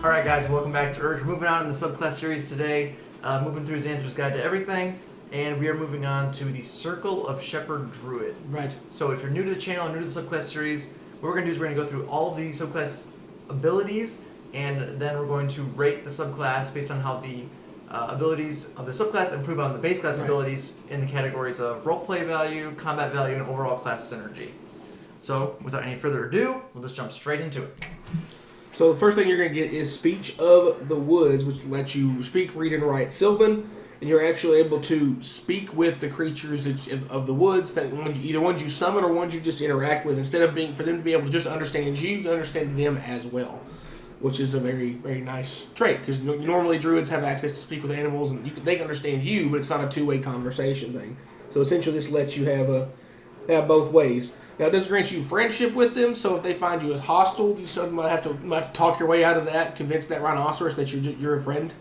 Alright guys, welcome back to Urge. We're moving on in the subclass series today, moving through Xanather's Guide to Everything, and we are moving on to the Circle of Shepherd Druid. Right. So if you're new to the channel, new to the subclass series, what we're going to do is we're going to go through all of the subclass abilities, and then we're going to rate the subclass based on how the abilities of the subclass improve on the base class abilities in the categories of roleplay value, combat value, and overall class synergy. So without any further ado, we'll just jump straight into it. So the first thing you're going to get is Speech of the Woods, which lets you speak, read, and write Sylvan, and you're actually able to speak with the creatures of the woods, that either ones you summon or ones you just interact with, instead of for them to be able to just understand you understand them as well, which is a very, very nice trait, because normally druids have access to speak with animals, and they can understand you, but it's not a two-way conversation thing. So essentially this lets you have both ways. Now, it does grant you friendship with them, so if they find you as hostile, you might have to talk your way out of that, convince that rhinoceros that you're a friend,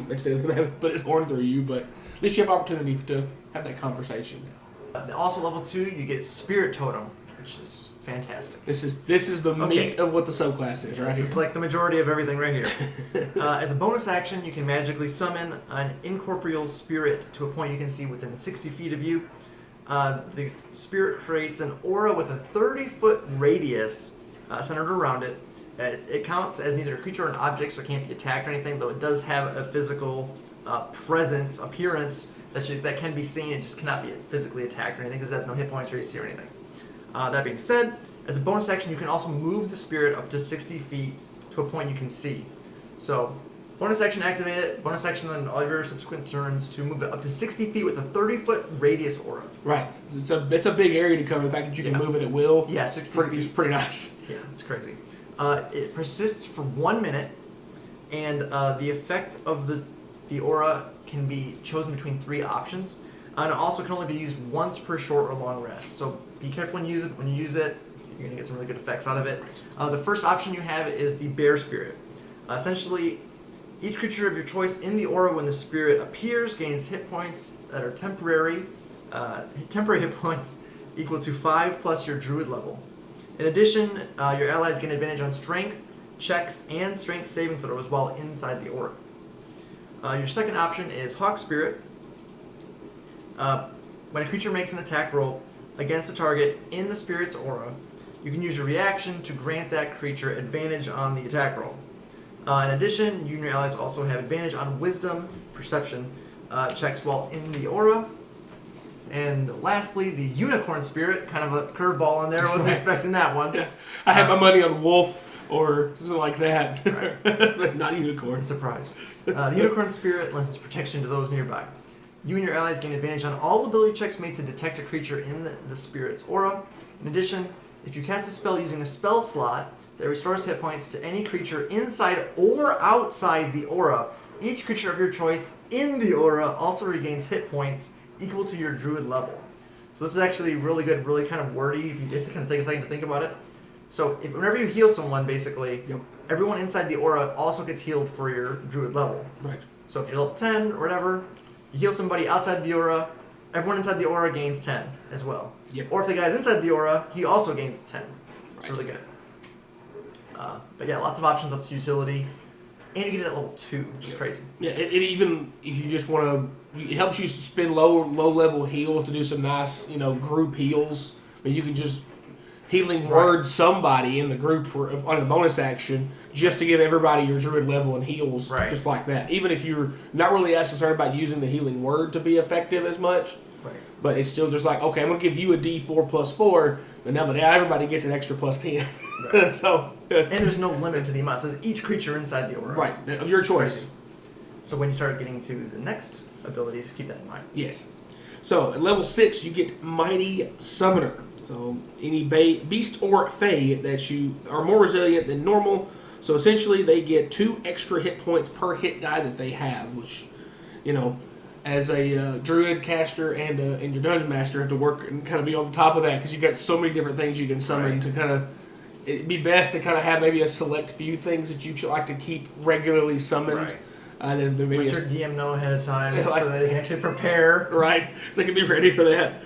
instead of having to put his horn through you, but at least you have opportunity to have that conversation. Also, level 2, you get Spirit Totem, which is fantastic. This is the meat of what the subclass is, right? This is like the majority of everything right here. As a bonus action, you can magically summon an incorporeal spirit to a point you can see within 60 feet of you. The spirit creates an aura with a 30-foot radius centered around it. It counts as neither a creature or an object, so it can't be attacked or anything, though it does have a physical appearance that can be seen. It just cannot be physically attacked or anything because it has no hit points or AC or anything. That being said, as a bonus action, you can also move the spirit up to 60 feet to a point you can see. So, bonus action, activate it. Bonus action on all your subsequent turns to move it up to 60 feet with a 30-foot radius aura. Right. It's a big area to cover. The fact that you can move it at will. Yeah, 60 feet. Is pretty nice. Yeah, it's crazy. It persists for 1 minute, and the effect of the aura can be chosen between 3 options. And it also can only be used once per short or long rest. So be careful when you use it. When you use it, you're going to get some really good effects out of it. The first option you have is the Bear Spirit. Essentially, each creature of your choice in the aura when the spirit appears gains hit points that are temporary hit points equal to 5 plus your druid level. In addition, your allies gain advantage on strength checks and strength saving throws while inside the aura. Your second option is Hawk Spirit. When a creature makes an attack roll against a target in the spirit's aura, you can use your reaction to grant that creature advantage on the attack roll. In addition, you and your allies also have advantage on wisdom, perception checks while in the aura. And lastly, the Unicorn Spirit, kind of a curveball in there. I wasn't expecting that one. Yeah. I had my money on Wolf or something like that. Right. But not Unicorn. Surprise. The Unicorn Spirit lends its protection to those nearby. You and your allies gain advantage on all ability checks made to detect a creature in the spirit's aura. In addition, if you cast a spell using a spell slot that restores hit points to any creature inside or outside the aura, each creature of your choice in the aura also regains hit points equal to your druid level. So this is actually really good, really kind of wordy if you have to kind of take a second to think about it. So whenever you heal someone, basically, everyone inside the aura also gets healed for your druid level. Right. So if you're level 10 or whatever, you heal somebody outside the aura, everyone inside the aura gains 10 as well. Yep. Or if the guy's inside the aura, he also gains 10. It's Right. really good. But yeah, lots of options, lots of utility. And you get it at level 2, which is crazy. Yeah, it even, if you just want to, it helps you spend low level heals to do some nice, group heals. I mean, you can just healing word somebody in the group on a bonus action just to give everybody your druid level and heals, just like that. Even if you're not really as concerned about using the healing word to be effective as much, but it's still just like, okay, I'm going to give you a D4 plus 4, but now everybody gets an extra plus 10. Right. So, and there's no limit to the amount. So each creature inside the aura. Right, of your choice. So when you start getting to the next abilities, keep that in mind. Yes. So at level 6, you get Mighty Summoner. So any beast or fae that you are more resilient than normal. So essentially they get 2 extra hit points per hit die that they have, which, as a druid caster and your dungeon master have to work and kind of be on the top of that because you've got so many different things you can summon to kind of. It'd be best to kind of have maybe a select few things that you like to keep regularly summoned. Right. Then maybe let your DM know ahead of time so they can actually prepare. Right, so they can be ready for that.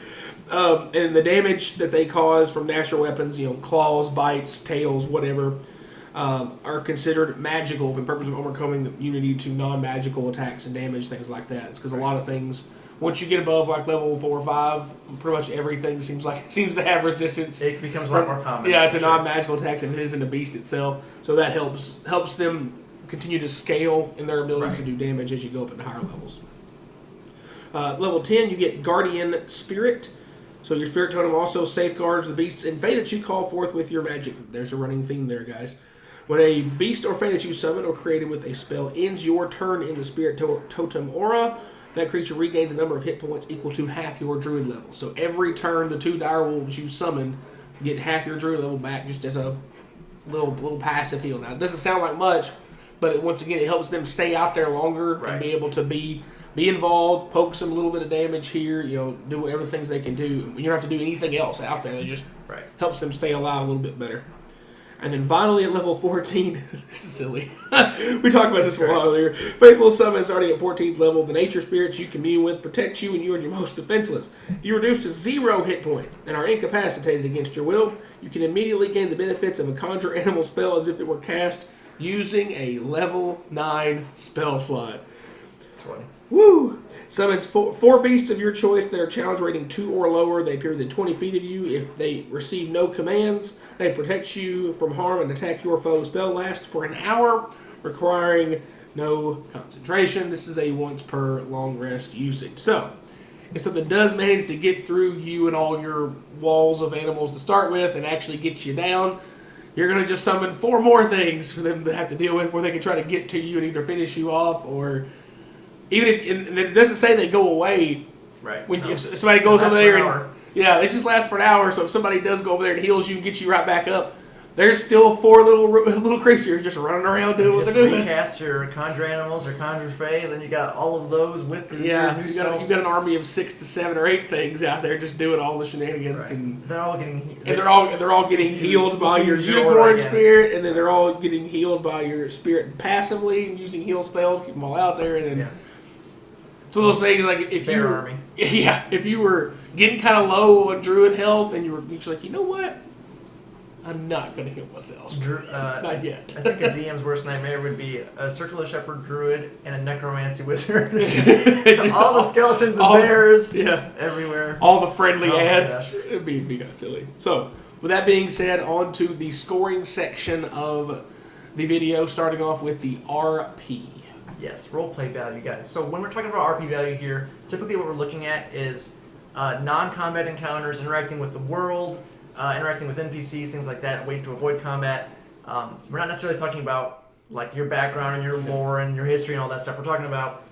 And the damage that they cause from natural weapons, claws, bites, tails, whatever, are considered magical for the purpose of overcoming immunity to non-magical attacks and damage, things like that. It's because a lot of things, once you get above like level 4 or 5, pretty much everything seems to have resistance. It becomes a lot more common. Yeah, to non-magical attacks, and it isn't a beast itself. So that helps them continue to scale in their abilities to do damage as you go up into higher levels. Level 10, you get Guardian Spirit. So your Spirit Totem also safeguards the beasts and Fae that you call forth with your magic. There's a running theme there, guys. When a beast or Fae that you summon or created with a spell ends your turn in the Spirit Totem aura, that creature regains a number of hit points equal to half your Druid level. So every turn, the 2 direwolves you summon get half your Druid level back just as a little passive heal. Now, it doesn't sound like much, but once again, it helps them stay out there longer and be able to be involved, poke some little bit of damage here, do whatever things they can do. You don't have to do anything else out there. It just helps them stay alive a little bit better. And then finally at level 14, this is silly. We talked about this a while earlier. Faithful Summon starting at 14th level. The nature spirits you commune with protect you when you are your most defenseless. If you reduce to 0 hit point and are incapacitated against your will, you can immediately gain the benefits of a conjure animal spell as if it were cast using a level 9 spell slot. That's funny. Woo! Summons 4 beasts of your choice that are challenge rating 2 or lower. They appear within 20 feet of you. If they receive no commands, they protect you from harm and attack your foe. Spell lasts for an hour, requiring no concentration. This is a once per long rest usage. So, if something does manage to get through you and all your walls of animals to start with and actually get you down, you're going to just summon 4 more things for them to have to deal with where they can try to get to you and either finish you off or... Even if it doesn't say they go away, if somebody goes over there and it just lasts for an hour. So if somebody does go over there and heals you and gets you right back up, there's still 4 little creatures just running around doing what they're doing. Recast your conjure animals or conjure fae, and then you got all of those with the new spells. You've got an army of 6 to 7 or 8 things out there just doing all the shenanigans, and they're all getting they're all getting healed by your unicorn spirit, and then they're all getting healed by your spirit passively and using heal spells, keep them all out there, and then. It's one of those things like if you were getting kind of low on druid health and you're like, you know what, I'm not going to heal myself. Not yet. I think a DM's worst nightmare would be a circular shepherd druid and a necromancy wizard. all the skeletons and bears everywhere. All the friendly ads. It'd be kind of silly. So, with that being said, on to the scoring section of the video, starting off with the RP. Yes, roleplay value, guys. So when we're talking about RP value here, typically what we're looking at is non-combat encounters, interacting with the world, interacting with NPCs, things like that, ways to avoid combat. We're not necessarily talking about like your background and your lore and your history and all that stuff. We're talking about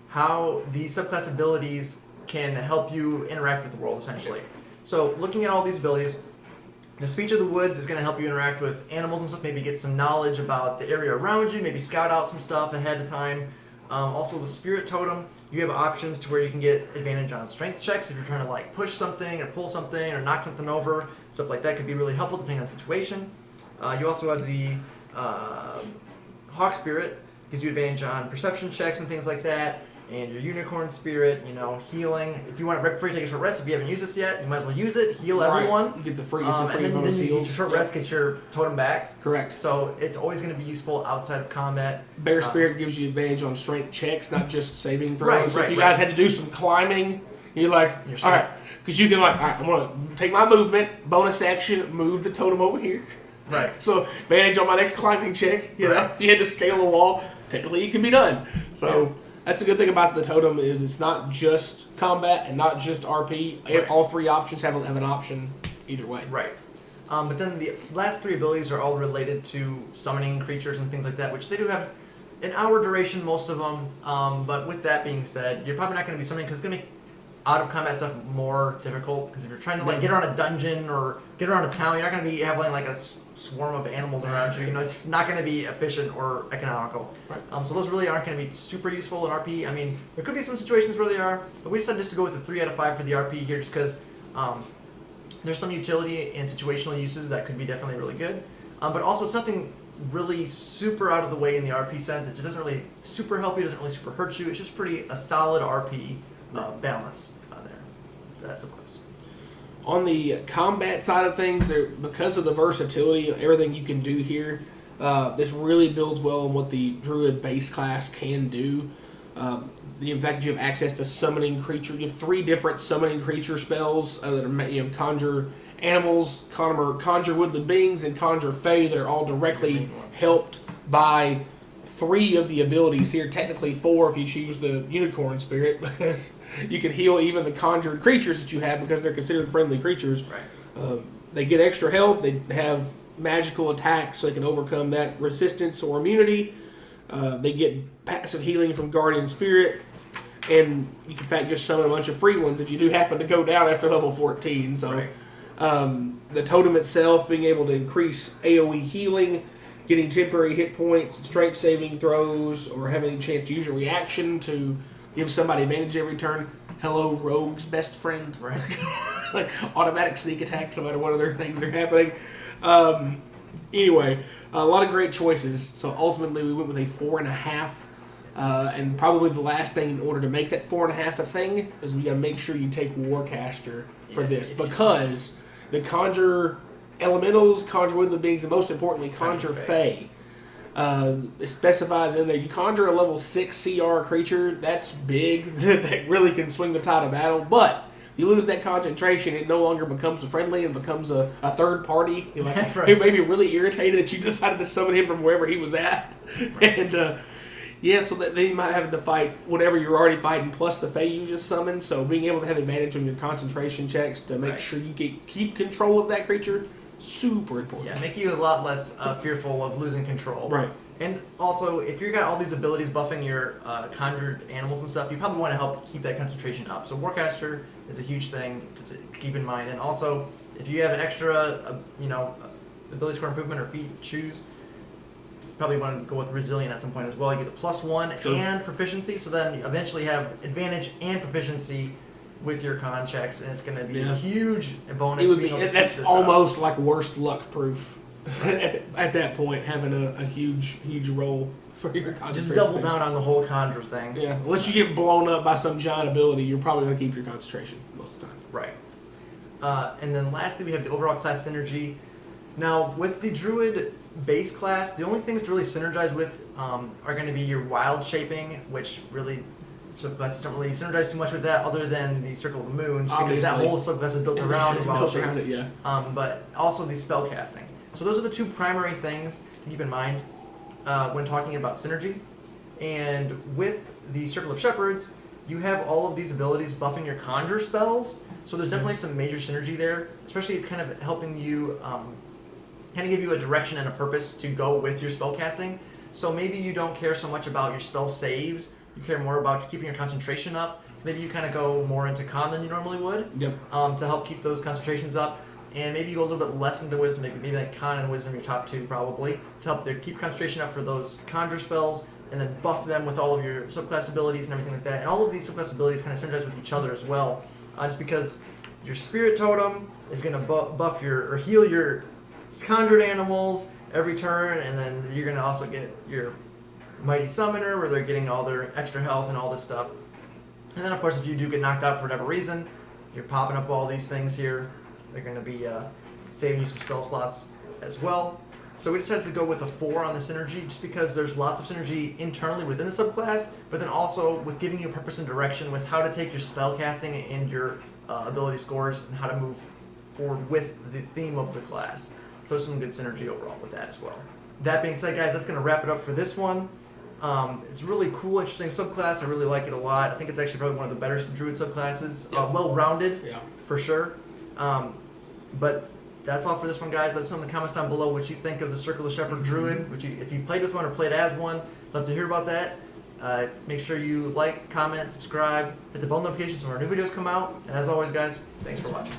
how the subclass abilities can help you interact with the world, essentially. So looking at all these abilities, the Speech of the Woods is going to help you interact with animals and stuff, maybe get some knowledge about the area around you, maybe scout out some stuff ahead of time. Also with Spirit Totem, you have options to where you can get advantage on strength checks if you're trying to like push something or pull something or knock something over. Stuff like that could be really helpful depending on the situation. You also have the Hawk Spirit, gives you advantage on perception checks and things like that. And your Unicorn Spirit, healing. If you want, right before you take a short rest, if you haven't used this yet, you might as well use it, heal everyone. You get the free and then bonus you heals. get short rest, get your totem back. Correct. So it's always going to be useful outside of combat. Bear Spirit gives you advantage on strength checks, not just saving throws. So if you guys had to do some climbing, you're like, all right, because you can all right, I'm going to take my movement, bonus action, move the totem over here. Right. So advantage on my next climbing check. If you had to scale a wall, technically it can be done. So... That's the good thing about the totem is it's not just combat and not just RP. Right. All 3 options have an option either way. Right. But then the last 3 abilities are all related to summoning creatures and things like that, which they do have an hour duration, most of them. But with that being said, you're probably not going to be summoning because it's going to make out of combat stuff more difficult. Because if you're trying to get around a dungeon or get around a town, you're not going to be having like a swarm of animals around you. It's not going to be efficient or economical. Right. So those really aren't going to be super useful in RP. I mean, there could be some situations where they are, but we decided just to go with a 3 out of 5 for the RP here, just because there's some utility and situational uses that could be definitely really good. But also, it's nothing really super out of the way in the RP sense. It just doesn't really super help you, doesn't really super hurt you. It's just a solid RP balance there. That's a plus. On the combat side of things, because of the versatility of everything you can do here, This really builds well on what the Druid base class can do. The fact that you have access to summoning creature, you have 3 different summoning creature spells that are conjure animals, conjure woodland beings, and conjure fae that are all directly helped by 3 of the abilities here. Technically 4 if you choose the unicorn spirit, because you can heal even the conjured creatures that you have because they're considered friendly creatures. Right. They get extra health. They have magical attacks, so they can overcome that resistance or immunity. They get passive healing from Guardian Spirit, and you can in fact just summon a bunch of free ones if you do happen to go down after level 14. So, right. The totem itself being able to increase AoE healing, getting temporary hit points, strength saving throws, or having a chance to use a reaction to give somebody advantage every turn. Hello, Rogue's best friend. Right. Like automatic sneak attacks no matter what other things are happening. Anyway, a lot of great choices. So ultimately we went with a 4.5. And probably the last thing in order to make that 4.5 a thing is we got to make sure you take Warcaster for this, because the conjure elementals, conjure woodland beings, and most importantly conjure fae. It specifies in there you conjure a level 6 CR creature. That's big. That really can swing the tide of battle. But you lose that concentration, it no longer becomes a friendly and becomes a third party. You're like, That's right. Who may be really irritated that you decided to summon him from wherever he was at. Right. And yeah, so that they might have to fight whatever you're already fighting plus the fae you just summoned. So being able to have advantage on your concentration checks to make sure you keep control of that creature, super important. Yeah, make you a lot less fearful of losing control. Right. And also, if you've got all these abilities buffing your conjured animals and stuff, you probably want to help keep that concentration up. So Warcaster is a huge thing to keep in mind. And also, if you have an extra, ability score improvement or feat choose, probably want to go with Resilient at some point as well. You get the +1 and proficiency, so then you eventually have advantage and proficiency with your con checks, and it's going to be a huge bonus. That's almost like worst luck proof at that point, having a huge roll for your concentration. Just double down on the whole conjure thing. Yeah, unless you get blown up by some giant ability, you're probably going to keep your concentration most of the time. Right. And then lastly, we have the overall class synergy. Now, with the Druid base class, the only things to really synergize with are going to be your wild shaping, which really subclasses don't really synergize too much with that, other than the Circle of the Moon, because that whole subclass is built around wild shaping. Yeah. But also the spell casting. So those are the 2 primary things to keep in mind when talking about synergy. And with the Circle of Shepherds, you have all of these abilities buffing your conjure spells. So there's definitely some major synergy there. Especially it's kind of helping you kind of give you a direction and a purpose to go with your spell casting. So maybe you don't care so much about your spell saves, you care more about keeping your concentration up. So maybe you kind of go more into con than you normally would. Yep. To help keep those concentrations up. And maybe you go a little bit less into wisdom, maybe like con and wisdom, your top 2 probably, to help keep concentration up for those conjure spells, and then buff them with all of your subclass abilities and everything like that. And all of these subclass abilities kind of synergize with each other as well, just because your spirit totem is going to buff or heal your conjured animals every turn, and then you're going to also get your mighty summoner where they're getting all their extra health and all this stuff. And then of course if you do get knocked out for whatever reason, you're popping up all these things here. They're going to be saving you some spell slots as well. So we decided to go with a 4 on the synergy, just because there's lots of synergy internally within the subclass, but then also with giving you a purpose and direction with how to take your spell casting and your ability scores and how to move forward with the theme of the class. So there's some good synergy overall with that as well. That being said, guys, that's going to wrap it up for this one. It's a really cool, interesting subclass. I really like it a lot. I think it's actually probably one of the better Druid subclasses. Well-rounded, for sure. But that's all for this one, guys. Let us know in the comments down below what you think of the Circle of Shepherd Druid. If you've played with one or played as one, love to hear about that. Make sure you like, comment, subscribe, hit the bell notifications when our new videos come out. And as always, guys, thanks for watching.